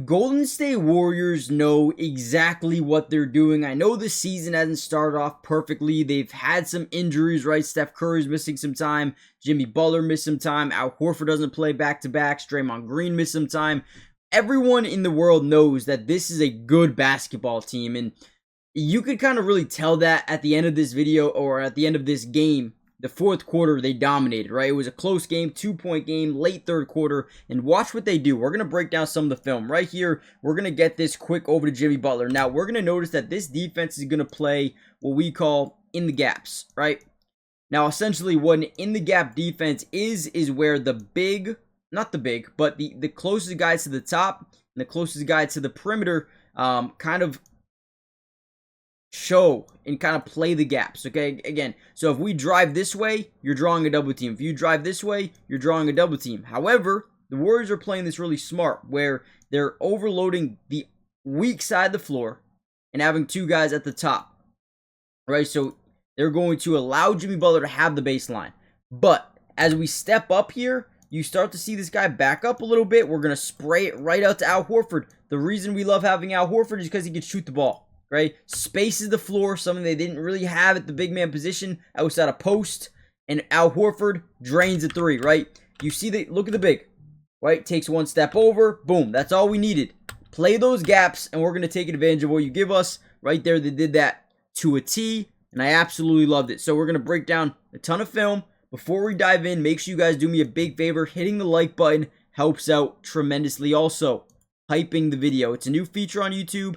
Golden State Warriors know exactly what they're doing. I know the season hasn't started off perfectly. They've had some injuries, right? Steph Curry's missing some time. Jimmy Butler missed some time. Al Horford doesn't play back-to-backs. Draymond Green missed some time. Everyone in the world knows that this is a good basketball team, and you could kind of really tell that at the end of this video, or at the end of this game. The fourth quarter, they dominated, right? It was a close game, 2-point game, late third quarter, and watch what they do. We're going to break down some of the film. Right here, we're going to get this quick over to Jimmy Butler. Now, we're going to notice that this defense is going to play what we call in the gaps, right? Now, essentially, what an in the gap defense is where the big, not the big, but the closest guy to the top and the closest guy to the perimeter kind of show and kind of play the gaps, okay? Again, so if we drive this way, you're drawing a double team. If you drive this way, you're drawing a double team. However, the Warriors are playing this really smart, where they're overloading the weak side of the floor and having two guys at the top, right? So they're going to allow Jimmy Butler to have the baseline. But as we step up here, you start to see this guy back up a little bit. We're going to spray it right out to Al Horford. The reason we love having Al Horford is because he can shoot the ball. Right? Spaces the floor, something they didn't really have at the big man position outside of post. And Al Horford drains the three, right? You see look at the big, right? Takes one step over, boom. That's all we needed. Play those gaps, and we're going to take advantage of what you give us. Right there, they did that to a T, and I absolutely loved it. So we're going to break down a ton of film. Before we dive in, make sure you guys do me a big favor. Hitting the like button helps out tremendously. Also, hyping the video. It's a new feature on YouTube.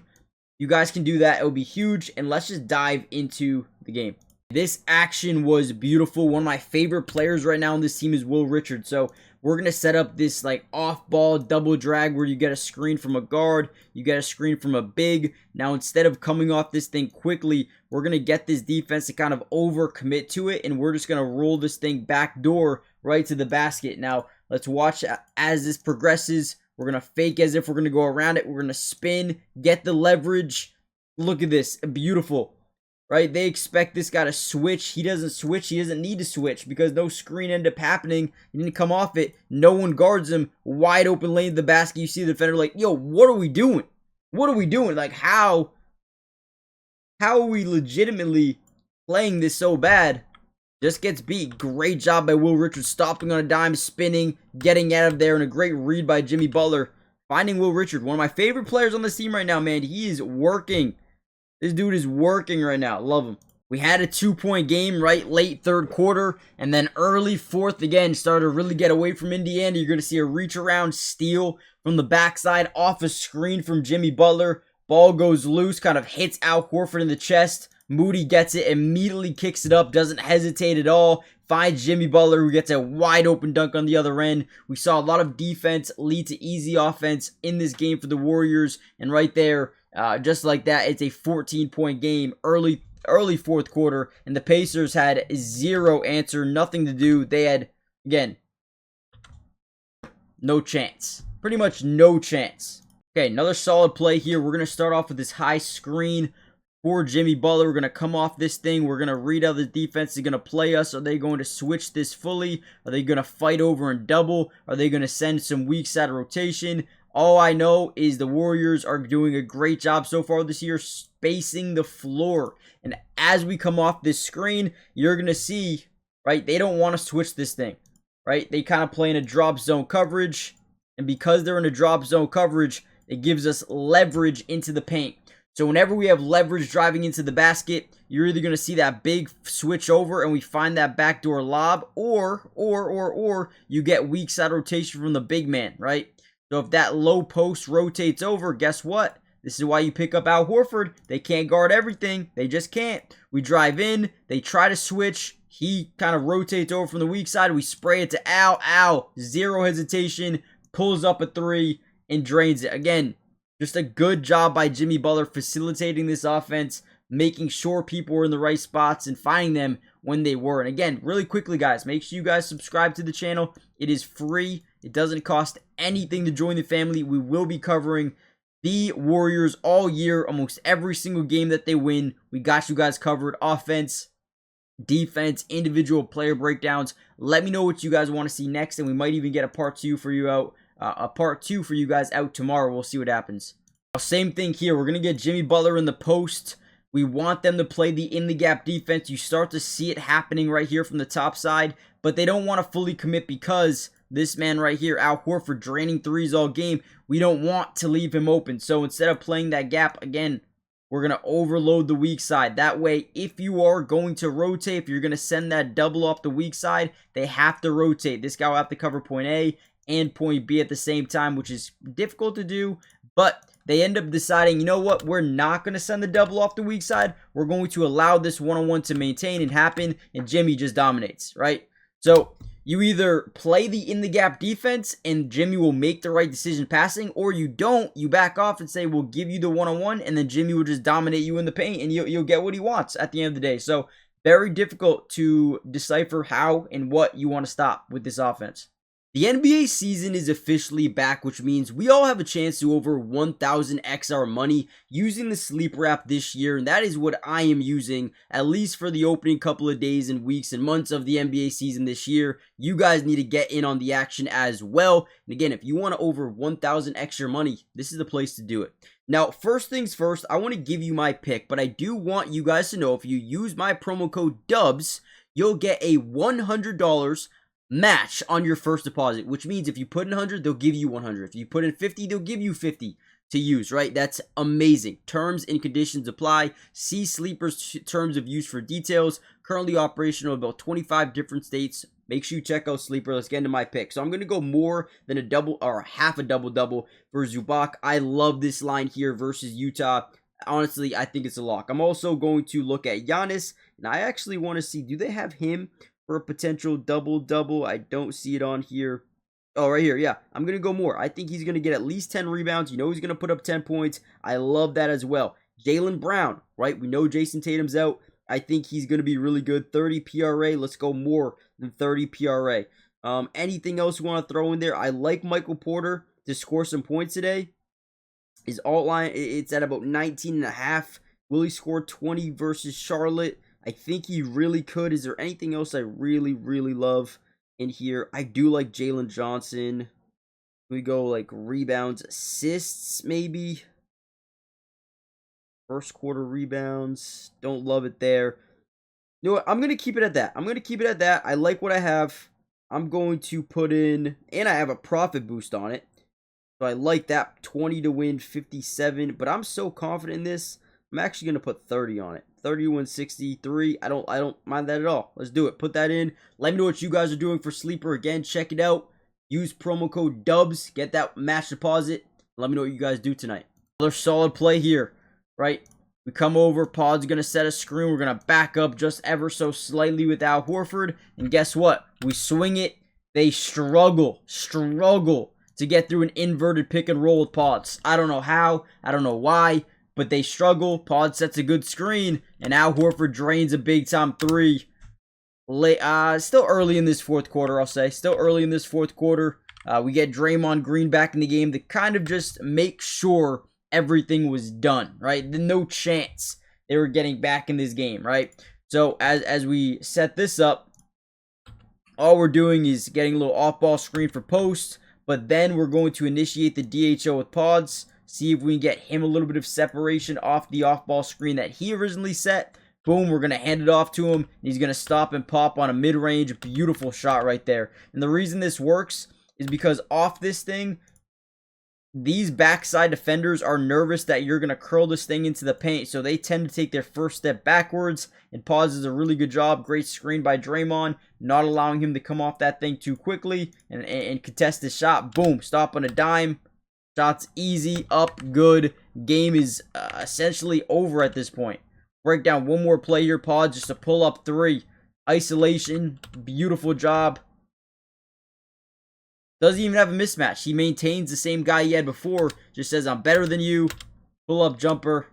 You guys can do that. It will be huge. And let's just dive into the game. This action was beautiful. One of my favorite players right now on this team is Will Richard. So we're going to set up this like off-ball double drag where you get a screen from a guard. You get a screen from a big. Now instead of coming off this thing quickly, we're going to get this defense to kind of over-commit to it. And we're just going to roll this thing back door right to the basket. Now let's watch as this progresses. We're going to fake as if we're going to go around it. We're going to spin, get the leverage. Look at this. Beautiful. Right? They expect this guy to switch. He doesn't switch. He doesn't need to switch because no screen ended up happening. He didn't come off it. No one guards him. Wide open lane to the basket. You see the defender like, yo, what are we doing? What are we doing? Like, how are we legitimately playing this so bad? Just gets beat. Great job by Will Richard, stopping on a dime, spinning, getting out of there, and a great read by Jimmy Butler. Finding Will Richard, one of my favorite players on this team right now, man. He is working. This dude is working right now. Love him. We had a 2-point game, right? Late third quarter, and then early fourth again. Started to really get away from Indiana. You're going to see a reach around steal from the backside off a screen from Jimmy Butler. Ball goes loose, kind of hits Al Horford in the chest. Moody gets it, immediately kicks it up, doesn't hesitate at all. Finds Jimmy Butler, who gets a wide open dunk on the other end. We saw a lot of defense lead to easy offense in this game for the Warriors. And right there, just like that, it's a 14-point game, early fourth quarter. And the Pacers had zero answer, nothing to do. They had, again, no chance. Pretty much no chance. Okay, another solid play here. We're going to start off with this high screen for Jimmy Butler. We're going to come off this thing. We're going to read how the defense is going to play us. Are they going to switch this fully? Are they going to fight over and double? Are they going to send some weak side rotation? All I know is the Warriors are doing a great job so far this year spacing the floor. And as we come off this screen, you're going to see, right, they don't want to switch this thing, right? They kind of play in a drop zone coverage. And because they're in a drop zone coverage, it gives us leverage into the paint. So whenever we have leverage driving into the basket, you're either going to see that big switch over and we find that backdoor lob, or you get weak side rotation from the big man, right? So if that low post rotates over, guess what? This is why you pick up Al Horford. They can't guard everything. They just can't. We drive in. They try to switch. He kind of rotates over from the weak side. We spray it to Al. Al, zero hesitation, pulls up a three and drains it. Again, just a good job by Jimmy Butler facilitating this offense, making sure people were in the right spots and finding them when they were. And again, really quickly, guys, make sure you guys subscribe to the channel. It is free. It doesn't cost anything to join the family. We will be covering the Warriors all year, almost every single game that they win. We got you guys covered. Offense, defense, individual player breakdowns. Let me know what you guys want to see next, and we might even get a part 2 for you out a part 2 for you guys out tomorrow. We'll see what happens. Same thing here. We're going to get Jimmy Butler in the post. We want them to play the in-the-gap defense. You start to see it happening right here from the top side, but they don't want to fully commit because this man right here, Al Horford, draining threes all game. We don't want to leave him open. So instead of playing that gap, again, we're going to overload the weak side. That way, if you are going to rotate, if you're going to send that double off the weak side, they have to rotate. This guy will have to cover point A and point B at the same time, which is difficult to do, but they end up deciding, you know what, we're not going to send the double off the weak side. We're going to allow this one-on-one to maintain and happen, and Jimmy just dominates, right? So you either play the in-the-gap defense and Jimmy will make the right decision passing, or you don't, you back off and say, we'll give you the one-on-one, and then Jimmy will just dominate you in the paint, and you'll get what he wants at the end of the day. So very difficult to decipher how and what you want to stop with this offense. The NBA season is officially back, which means we all have a chance to over 1,000x our money using the sleeper app this year, and that is what I am using, at least for the opening couple of days and weeks and months of the NBA season this year. You guys need to get in on the action as well. And again, if you want to over 1,000x your money, this is the place to do it. Now, first things first, I want to give you my pick, but I do want you guys to know if you use my promo code DUBS, you'll get a $100 match on your first deposit, which means if you put in 100, they'll give you 100. If you put in 50, they'll give you 50 to use, right? That's amazing. Terms and conditions apply. See Sleeper's terms of use for details. Currently operational in about 25 different states. Make sure you check out Sleeper. Let's get into my pick. So I'm going to go more than a double or half a double-double for Zubac. I love this line here versus Utah. Honestly, I think it's a lock. I'm also going to look at Giannis, and I actually want to see, do they have him for a potential double-double? I don't see it on here. Oh, right here, yeah. I'm going to go more. I think he's going to get at least 10 rebounds. You know he's going to put up 10 points. I love that as well. Jaylen Brown, right? We know Jason Tatum's out. I think he's going to be really good. 30 PRA. Let's go more than 30 PRA. Anything else you want to throw in there? I like Michael Porter to score some points today. His alt line, it's at about 19.5. Will he score 20 versus Charlotte? I think he really could. Is there anything else I really, really love in here? I do like Jalen Johnson. We go like rebounds, assists, maybe. First quarter rebounds. Don't love it there. You know what? I'm going to keep it at that. I like what I have. I'm going to put in, and I have a profit boost on it. So I like that. 20 to win, 57. But I'm so confident in this, I'm actually going to put 30 on it. 3163. I don't mind that at all. Let's do it. Put that in. Let me know what you guys are doing for Sleeper. Again, check it out. Use promo code DUBS. Get that match deposit. Let me know what you guys do tonight. Another solid play here, right? We come over. Pod's going to set a screen. We're going to back up just ever so slightly with Al Horford. And guess what? We swing it. They struggle to get through an inverted pick and roll with Pods. I don't know how. I don't know why. But they struggle. Pod sets a good screen, and Al Horford drains a big-time three. Still early in this fourth quarter, I'll say. Still early in this fourth quarter. We get Draymond Green back in the game to kind of just make sure everything was done, right? No chance they were getting back in this game, right? So as we set this up, all we're doing is getting a little off-ball screen for post, but then we're going to initiate the DHO with Pods. See if we can get him a little bit of separation off the off-ball screen that he originally set. Boom, we're going to hand it off to him. And he's going to stop and pop on a mid-range. Beautiful shot right there. And the reason this works is because off this thing, these backside defenders are nervous that you're going to curl this thing into the paint. So they tend to take their first step backwards. And Pause does a really good job. Great screen by Draymond. Not allowing him to come off that thing too quickly. And contest the shot. Boom, stop on a dime. Shots easy, up, good. Game is essentially over at this point. Break down one more play here, Pod, just to pull up three. Isolation, beautiful job. Doesn't even have a mismatch. He maintains the same guy he had before. Just says, I'm better than you. Pull up jumper,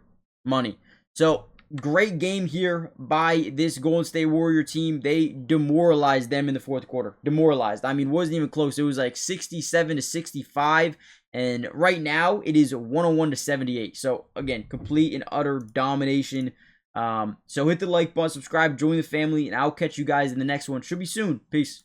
money. So, great game here by this Golden State Warrior team. They demoralized them in the fourth quarter. Demoralized. I mean, it wasn't even close. It was like 67 to 65. And right now, it is 101 to 78. So, again, complete and utter domination. So, hit the like button, subscribe, join the family, and I'll catch you guys in the next one. Should be soon. Peace.